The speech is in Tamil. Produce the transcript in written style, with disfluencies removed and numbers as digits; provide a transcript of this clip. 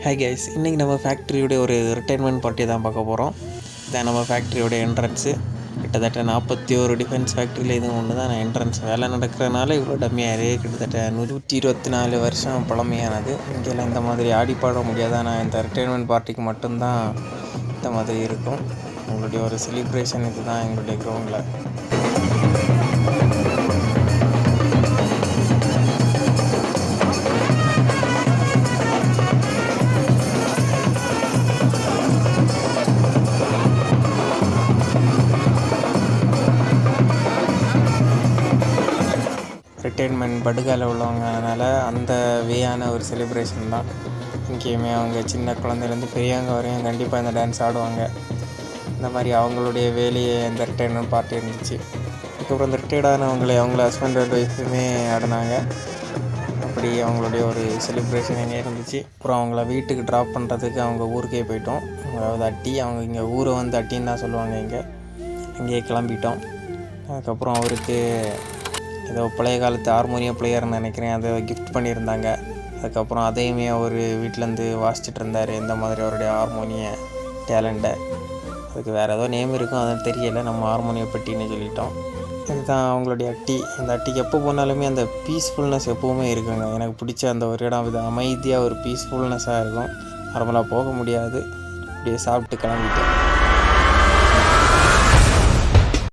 ஹாய் கைஸ், இன்றைக்கி நம்ம ஃபேக்ட்ரியோடைய ஒரு ரிட்டைர்மெண்ட் பார்ட்டி தான் பார்க்க போகிறோம். இதான் நம்ம ஃபேக்ட்ரியோடைய என்ட்ரன்ஸு. கிட்டத்தட்ட 41 டிஃபென்ஸ் ஃபேக்ட்ரியில் இதுவும் ஒன்று தான் என்ட்ரன்ஸ். வேலை நடக்கிறனால இவ்வளோ டம்மியாக கிட்டத்தட்ட 124 வருஷம் பழமையானது. இங்கெல்லாம் இந்த மாதிரி ஆடி பாட முடியாது. ஆனால் இந்த ரிட்டைர்மெண்ட் பார்ட்டிக்கு மட்டும்தான் இந்த மாதிரி இருக்கும். உங்களுடைய ஒரு செலிப்ரேஷன் இது தான் எங்களுடைய கிரவுண்டில். ரிட்டைர்மெண்ட் படுகால உள்ளவங்கனால அந்த வேயான ஒரு செலிப்ரேஷன் தான். இங்கேயுமே அவங்க சின்ன குழந்தைலேருந்து பெரியவங்க வரையும் கண்டிப்பாக இந்த டான்ஸ் ஆடுவாங்க. இந்த மாதிரி அவங்களுடைய வேலையை இந்த ரிட்டைர்மெண்ட் பார்ட்டி இருந்துச்சு. அதுக்கப்புறம் இந்த ரிட்டையர்டானவங்களை அவங்கள ஹஸ்பண்ட் அண்ட் ஒய்ஃபுமே ஆடினாங்க. அப்படி அவங்களுடைய ஒரு செலிப்ரேஷன் எங்கே இருந்துச்சு. அப்புறம் அவங்கள வீட்டுக்கு ட்ராப் பண்ணுறதுக்கு அவங்க ஊருக்கே போயிட்டோம். அதாவது அட்டி, அவங்க இங்கே ஊரை வந்து அட்டின்னு தான் சொல்லுவாங்க. இங்கேயே கிளம்பிட்டோம். அதுக்கப்புறம் அவருக்கு ஏதோ பழைய காலத்து ஹார்மோனியம் பிளேயர்னு நினைக்கிறேன், அதை கிஃப்ட் பண்ணியிருந்தாங்க. அதுக்கப்புறம் அதையுமே அவர் வீட்டிலேருந்து வாசிச்சுட்டு இருந்தார். இந்த மாதிரி அவருடைய ஹார்மோனிய டேலண்ட்டை. அதுக்கு வேறு ஏதோ நேம் இருக்கும், அது தெரியலை. நம்ம ஹார்மோனிய பெட்டின்னு சொல்லிட்டோம். இதுதான் அவங்களுடைய அட்டி. இந்த அட்டிக்கு எப்போ போனாலுமே அந்த பீஸ்ஃபுல்னஸ் எப்போவுமே இருக்குங்க. எனக்கு பிடிச்ச அந்த ஒரு இடம் இது அமைதியாக ஒரு பீஸ்ஃபுல்னஸாக இருக்கும். நார்மலாக போக முடியாது. அப்படியே சாப்பிட்டு கிளம்பிட்டேன்.